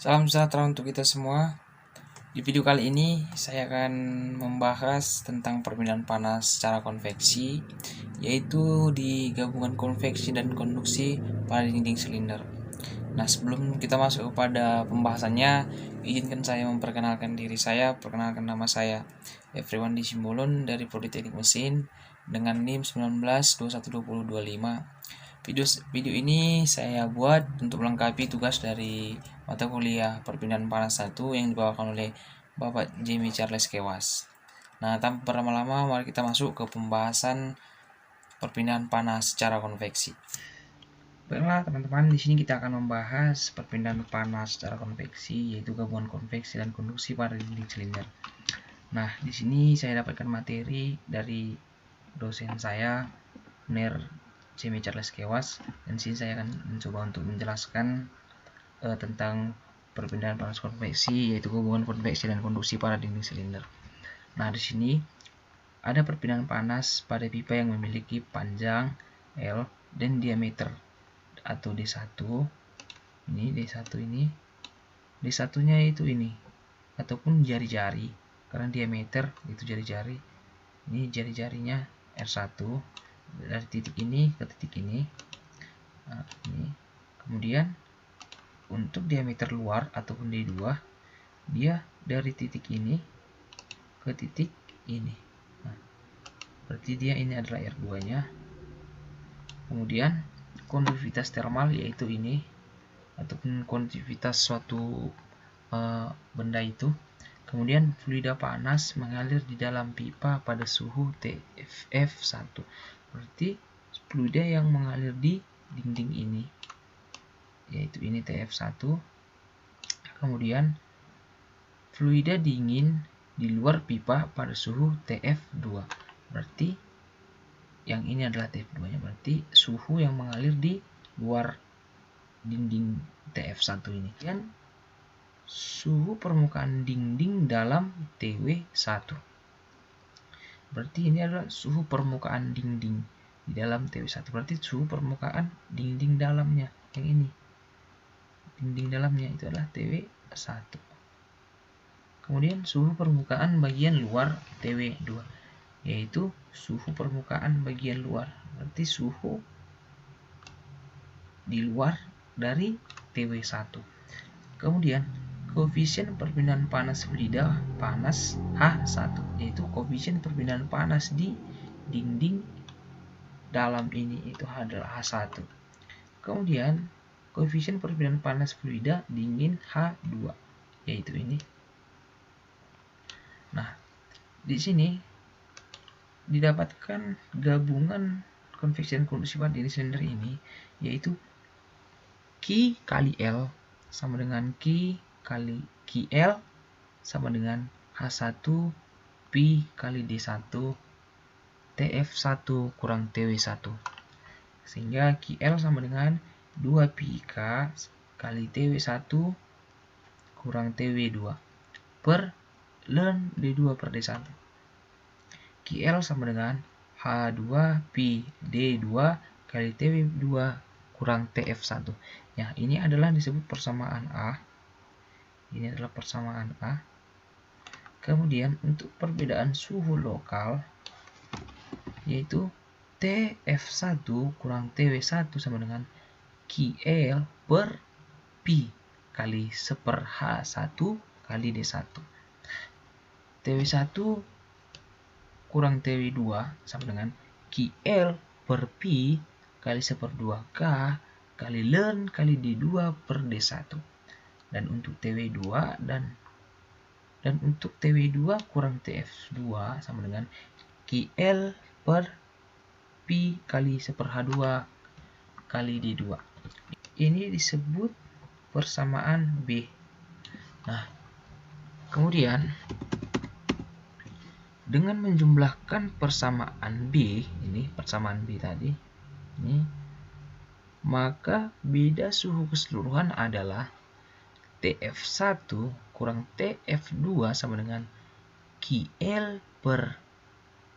Salam sejahtera untuk kita semua. Di video kali ini saya akan membahas tentang perpindahan panas secara konveksi, yaitu di gabungan konveksi dan konduksi pada dinding silinder. Nah, sebelum kita masuk kepada pembahasannya, izinkan saya memperkenalkan diri saya. Perkenalkan, nama saya Everyone di Simbolon dari Prodi Teknik Mesin dengan NIM 19212025. Video ini saya buat untuk melengkapi tugas dari mata kuliah perpindahan panas 1 yang dibawakan oleh Bapak Jamie Charles Kewas. Nah, tanpa berlama-lama, mari kita masuk ke pembahasan perpindahan panas secara konveksi. Baiklah teman-teman, di sini kita akan membahas perpindahan panas secara konveksi, yaitu gabungan konveksi dan konduksi pada dinding silinder. Nah, di sini saya dapatkan materi dari dosen saya, Ner Jamie Charles Kewas, dan sini saya akan mencoba untuk menjelaskan tentang perpindahan panas konveksi, yaitu hubungan konveksi dan konduksi pada dinding silinder. Nah, di sini ada perpindahan panas pada pipa yang memiliki panjang L dan diameter atau D1. Ini D1 ini. D1-nya itu ini ataupun jari-jari, karena diameter itu jari-jari. Ini jari-jarinya R1 dari titik ini ke titik ini. Nah, ini. Kemudian untuk diameter luar ataupun D2, dia dari titik ini ke titik ini. Nah, berarti dia ini adalah R2-nya. Kemudian kondusivitas termal, yaitu ini ataupun kondusivitas suatu benda itu. Kemudian fluida panas mengalir di dalam pipa pada suhu TFF1. Berarti fluida yang mengalir di dinding ini, yaitu ini TF1. Kemudian fluida dingin di luar pipa pada suhu TF2. Berarti yang ini adalah TF2-nya. Berarti suhu yang mengalir di luar dinding TF1 ini. Dan suhu permukaan dinding dalam TW1. Berarti ini adalah suhu permukaan dinding di dalam TW1. Berarti suhu permukaan dinding dalamnya yang ini. Dinding dalamnya itu adalah TW1. Kemudian suhu permukaan bagian luar TW2, yaitu suhu permukaan bagian luar. Berarti suhu di luar dari TW1. Kemudian koefisien perpindahan panas fluida panas H1, yaitu koefisien perpindahan panas di dinding dalam ini itu adalah H1. Kemudian koefisien perpindahan panas fluida dingin H2, yaitu ini. Nah, di sini didapatkan gabungan konveksi dan konduksi pada dinding silinder ini, yaitu Q kali L sama dengan Q kali QL sama dengan H1 Pi kali D1 TF1 kurang TW1. Sehingga QL sama dengan 2 PK kali TW1 kurang TW2 per ln D2 per D1. QL sama dengan H2 Pi D2 kali TW2 kurang TF1. Ya, ini adalah disebut persamaan A. Ini adalah persamaan A. Kemudian untuk perbedaan suhu lokal, yaitu TF1 kurang TW1 sama dengan QL per Pi kali 1/H1 kali D1. TW1 kurang TW2 sama dengan QL per Pi kali 1/2K kali ln kali D2 per D1. Dan untuk TW2 dan untuk TW2 kurang TF2 sama dengan QL per Pi kali 1/2 kali D2. Ini disebut persamaan B. Nah, kemudian dengan menjumlahkan persamaan B, ini persamaan B tadi, ini, maka beda suhu keseluruhan adalah TF1 kurang TF2 sama dengan QL per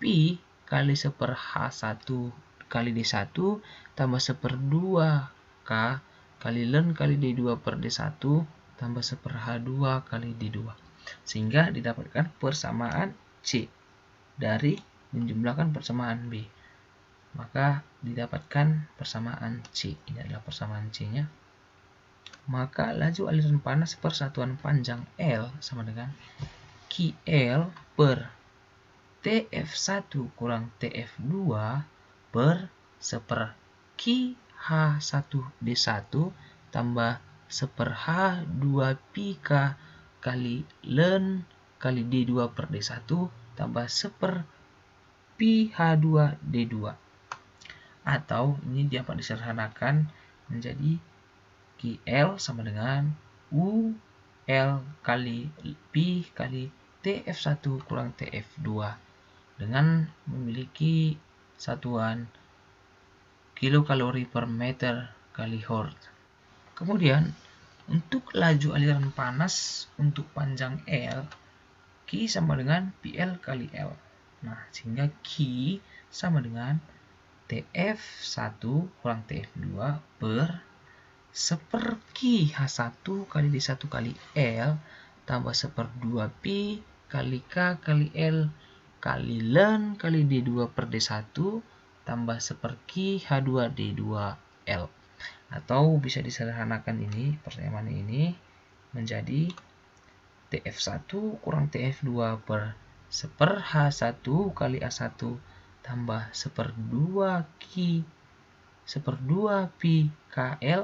Pi kali 1/H1 kali D1 tambah 1/2K kali ln kali D2 per D1 tambah 1/H2 kali D2. Sehingga didapatkan persamaan C dari menjumlahkan persamaan B. Maka didapatkan persamaan C. Ini adalah persamaan C-nya. Maka laju aliran panas per satuan panjang L sama dengan QL per TF1 kurang TF2 per 1/QH1D1 tambah 1/H2PK kali ln kali D2 per D1 tambah 1/PH2D2. Atau ini dapat disederhanakan menjadi QL sama dengan UL kali P kali TF1 kurang TF2 dengan memiliki satuan kilokalori per meter kali Hz. Kemudian untuk laju aliran panas untuk panjang L, Q sama dengan PL kali L. Nah, sehingga Q sama dengan TF1 kurang TF2 per 1/QH1 kali D1 kali L tambah 1/2P kali K kali L kali ln kali D2 per D1 tambah 1/QH2D2L. Atau bisa disederhanakan ini, persamaan ini menjadi TF1 kurang TF2 per 1/H1 kali A1 tambah 1/2PKL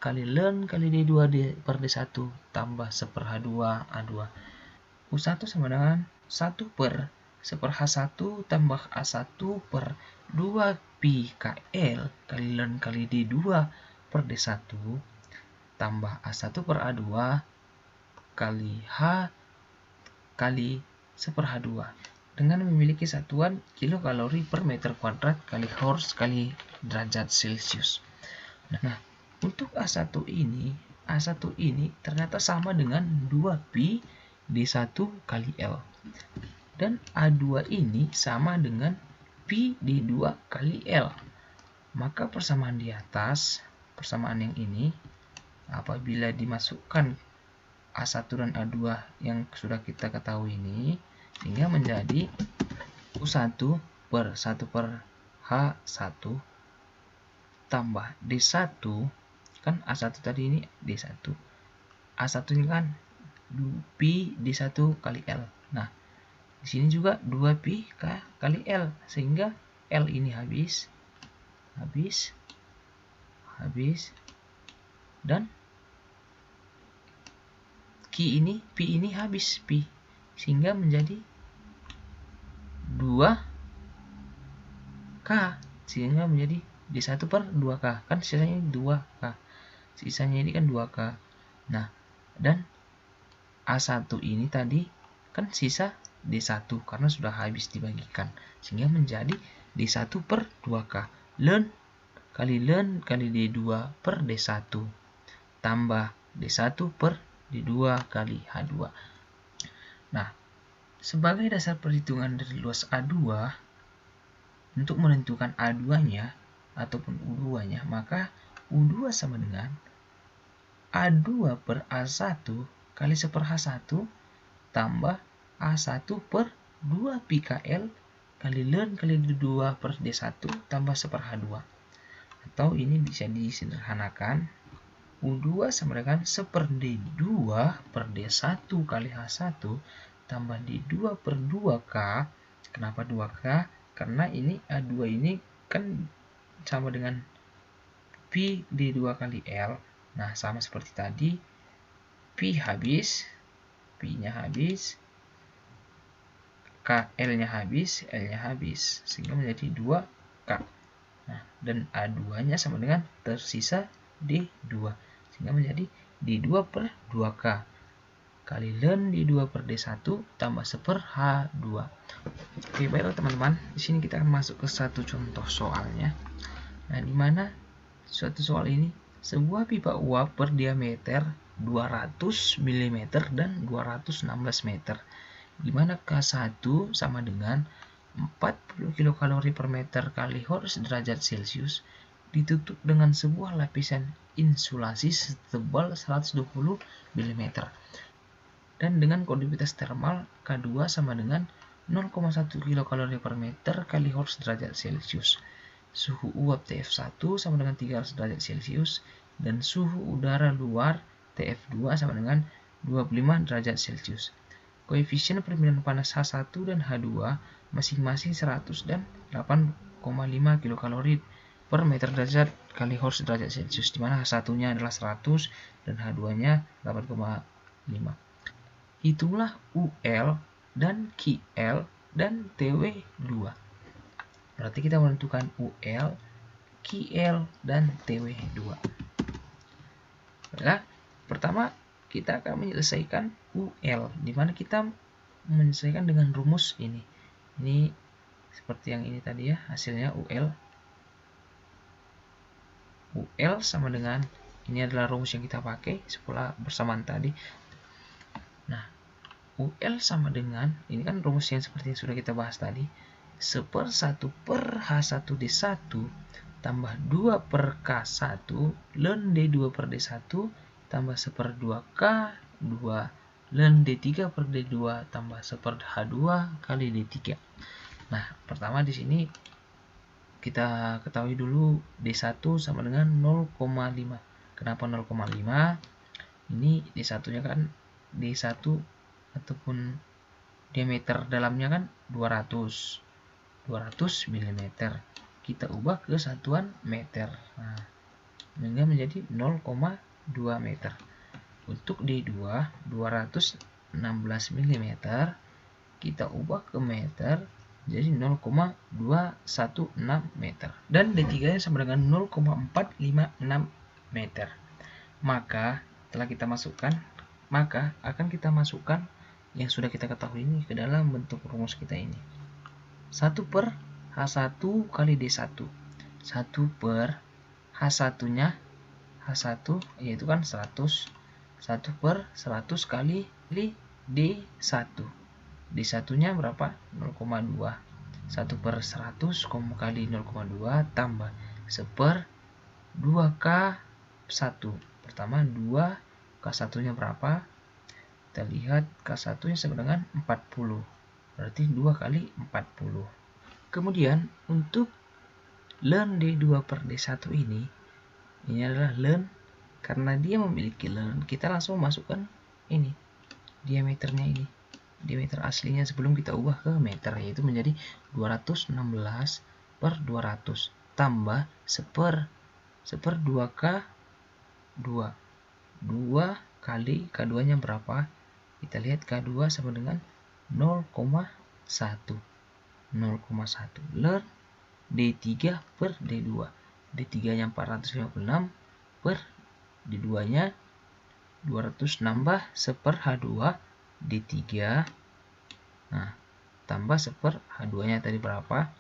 kali ln kali D2 per D1 tambah 1/H2A2. U1 sama dengan 1 per 1/H1 tambah A1 per 2PKL kali ln kali D2 per D1 tambah A1 per A2 kali H kali 1/H2 dengan memiliki satuan kilokalori per meter kuadrat kali Hz kali derajat Celcius. Nah, untuk A1 ini ternyata sama dengan 2Pi D1 kali L. Dan A2 ini sama dengan Pi D2 kali L. Maka persamaan di atas, persamaan yang ini, apabila dimasukkan A1 dan A2 yang sudah kita ketahui ini, sehingga menjadi U1 per 1/H1 tambah D1, kan A1 tadi ini D1. A1 ini kan Pi D1 kali L. Nah, di sini juga 2Pi kali L, sehingga L ini habis, dan Pi ini habis, Pi, sehingga menjadi 2K, sehingga menjadi D1 per 2K, kan sisanya 2K, sisanya ini kan 2K. Nah, dan A1 ini tadi kan sisa D1 karena sudah habis dibagikan, sehingga menjadi D1 per 2K ln kali D2 per D1 tambah D1 per D2 kali H2. Nah, sebagai dasar perhitungan dari luas A2 untuk menentukan A2-nya ataupun U2-nya, maka U2 sama dengan A2 per A1 kali 1/H1 tambah A1 per 2PKL kali ln kali D2 per D1 tambah 1/H2. Atau ini bisa disederhanakan, U2 sama dengan 1/D2 per D1 kali H1 tambah D2 per 2K. Kenapa 2K? Karena ini A2 ini kan sama dengan Pi D2 kali L. Nah, sama seperti tadi, Pi habis, Pi-nya habis, L-nya habis, L-nya habis, sehingga menjadi 2K. Nah, dan A2-nya sama dengan tersisa D2, sehingga menjadi D2 per 2K kali ln D2 per D1 tambah 1/H2. Oke, baiklah teman-teman, di sini kita akan masuk ke satu contoh soalnya. Nah, di mana suatu soal ini sebuah pipa uap berdiameter 200 mm dan 216 meter, di mana K1 sama dengan 40 kilokalori per meter kali Hz derajat Celcius, ditutup dengan sebuah lapisan insulasi setebal 120 mm dan dengan konduktvitas termal K2 sama dengan 0,1 kilokalori per meter kali Horst derajat Celcius. Suhu uap TF1 sama dengan 300 derajat Celcius dan suhu udara luar TF2 sama dengan 25 derajat Celcius. Koefisien perpindahan panas H1 dan H2 masing-masing 100 dan 8,5 kilokalori per meter derajat kali Horst derajat Celcius, di mana H1-nya adalah 100 dan H2-nya 8,5. Hitunglah UL dan QL dan TW2. Berarti kita menentukan UL, QL, dan TW2. Nah, pertama kita akan menyelesaikan UL, di mana kita menyelesaikan dengan rumus ini. Ini seperti yang ini tadi ya, hasilnya UL. UL sama dengan, ini adalah rumus yang kita pakai setelah bersamaan tadi. Nah, UL sama dengan, ini kan rumus yang seperti yang sudah kita bahas tadi, 1/1 per H1D1 tambah 2 per K1 ln D2 per D1 tambah 1/2 K2 ln D3 per D2 tambah 1/H2 kali D3. Nah, pertama di sini kita ketahui dulu D1 sama dengan 0,5. Kenapa 0,5? Ini D1-nya kan D1 ataupun diameter dalamnya kan 200 mm. Kita ubah ke satuan meter. Nah, sehingga menjadi 0,2 meter. Untuk D2 216 mm kita ubah ke meter jadi 0,216 meter. Dan D3-nya sama dengan 0,456 meter. Maka setelah kita masukkan, maka akan kita masukkan yang sudah kita ketahui ini ke dalam bentuk rumus kita ini. 1 per H1 kali D1. 1 per H1-nya, H1 yaitu kan 100. 1 per 100 kali D1. D1-nya berapa? 0,2. 1 per 100 kali 0,2 tambah 1/2K1. Pertama 2, K1-nya berapa? Kita lihat K1-nya sama dengan 40. Berarti 2 kali 40. Kemudian untuk ln D2 per D1 ini adalah ln, karena dia memiliki ln, kita langsung masukkan ini, diameternya ini. Diameter aslinya sebelum kita ubah ke meter, yaitu menjadi 216 per 200 tambah 1/2K2. 2 kali K2-nya berapa? Kita lihat K2 sama dengan 0,1 ln D3 per D2. D3-nya 456 per D2-nya 200 nambah 1/H2 D3. Nah, tambah 1/H2-nya tadi berapa?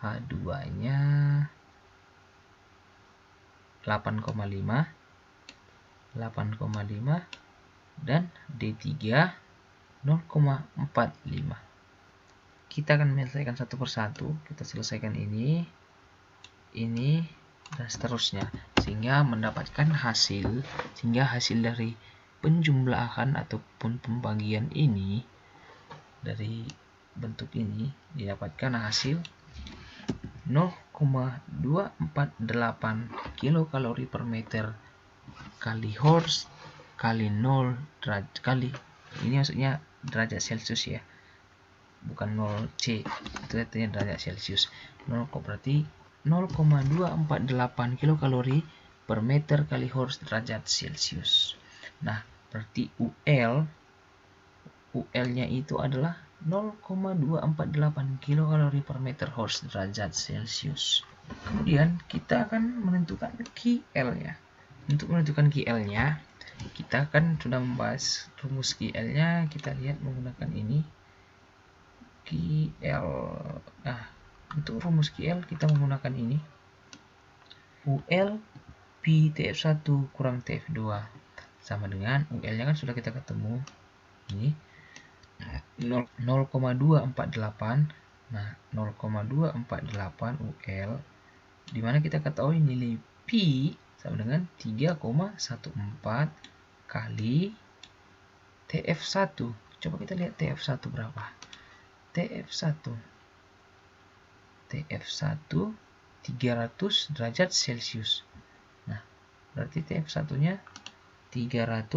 H2-nya 8,5 dan D3 0,45. Kita akan menyelesaikan satu persatu. Kita selesaikan ini, dan seterusnya, sehingga mendapatkan hasil. Sehingga hasil dari penjumlahan ataupun pembagian ini dari bentuk ini didapatkan hasil 0,248 kilokalori per meter kali Horst kali 0 derajat kali, ini maksudnya derajat Celcius ya, bukan 0 C, itu artinya derajat Celcius. 0 berarti 0,248 kilokalori per meter kali Horst derajat Celcius. Nah, berarti UL-nya itu adalah 0,248 kilokalori per meter Horst derajat Celcius. Kemudian kita akan menentukan QL-nya. Untuk menentukan QL-nya, kita kan sudah membahas rumus QL-nya. Kita lihat menggunakan ini QL. Nah, untuk rumus QL kita menggunakan ini, UL Pi TF1 kurang TF2 sama dengan UL-nya kan sudah kita ketemu, ini 0,248. Nah, 0,248 UL dimana kita ketahui nilai Pi sama dengan 3,14 kali TF1. Coba kita lihat TF1 berapa. TF1 300 derajat Celcius. Nah, berarti TF1-nya 300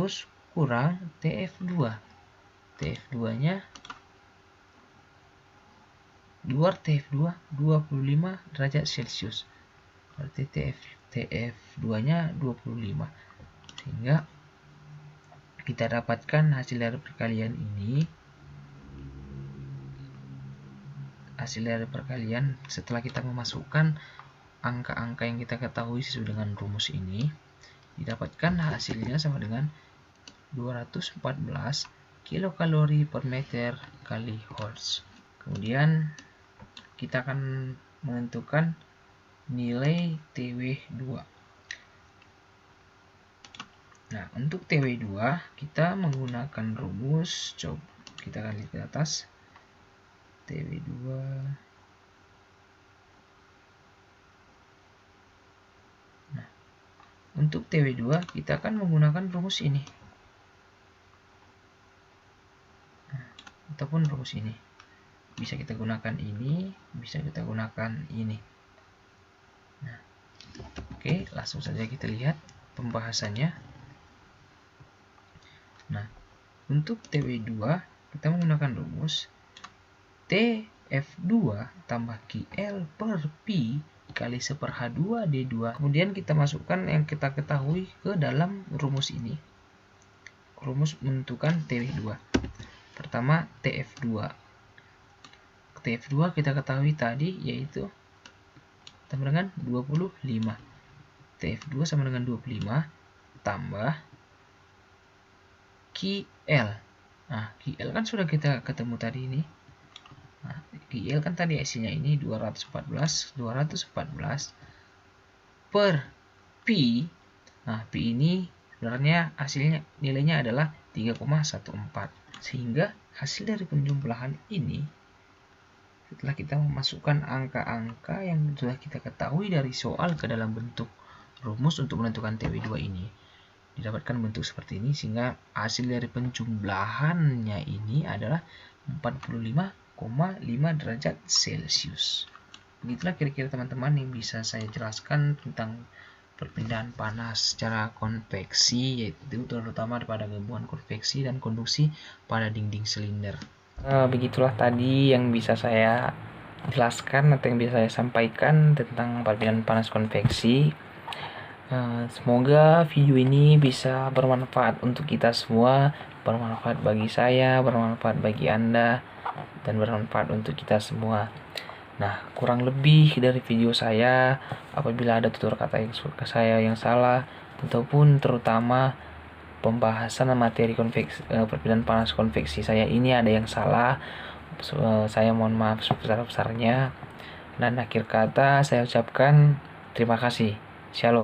kurang TF2. TF2-nya luar TF2 25 derajat Celcius. Berarti TF2-nya 25. Sehingga kita dapatkan hasil dari perkalian ini. Hasil dari perkalian setelah kita memasukkan angka-angka yang kita ketahui sesuai dengan rumus ini, didapatkan hasilnya sama dengan 214 kilokalori per meter kali Holz. Kemudian kita akan menentukan nilai TW2. Nah, untuk TW2 kita menggunakan rumus, coba kita akan lihat ke atas. TW2 nah, untuk TW2 kita akan menggunakan rumus ini, ataupun rumus ini. Bisa kita gunakan ini, bisa kita gunakan ini. Nah, oke, langsung saja kita lihat pembahasannya. Nah, untuk TW2 kita menggunakan rumus TF2 tambah QL per Pi kali 1/H2 D2. Kemudian kita masukkan yang kita ketahui ke dalam rumus ini. Rumus menentukan TW2. Pertama, TF2. TF2 kita ketahui tadi yaitu sama dengan 25. TF2 sama dengan 25 tambah QL. Nah, QL kan sudah kita ketemu tadi ini. Nah, QL kan tadi hasilnya ini 214 per Pi. Nah, Pi ini sebenarnya hasilnya nilainya adalah 3,14. Sehingga hasil dari penjumlahan ini, setelah kita memasukkan angka-angka yang sudah kita ketahui dari soal ke dalam bentuk rumus untuk menentukan TW2 ini, didapatkan bentuk seperti ini, sehingga hasil dari penjumlahannya ini adalah 45,5 derajat Celcius. Begitulah kira-kira teman-teman yang bisa saya jelaskan tentang perpindahan panas secara konveksi, yaitu terutama pada gabungan konveksi dan konduksi pada dinding silinder. Begitulah tadi yang bisa saya jelaskan atau yang bisa saya sampaikan tentang perpindahan panas konveksi. Semoga video ini bisa bermanfaat untuk kita semua, bermanfaat bagi saya, bermanfaat bagi Anda, dan bermanfaat untuk kita semua. Nah, kurang lebih dari video saya, apabila ada tutur kata yang suka saya yang salah, ataupun terutama pembahasan materi konveksi, perpindahan panas konveksi saya ini ada yang salah, saya mohon maaf sebesar-besarnya. Dan akhir kata saya ucapkan terima kasih. Shalom.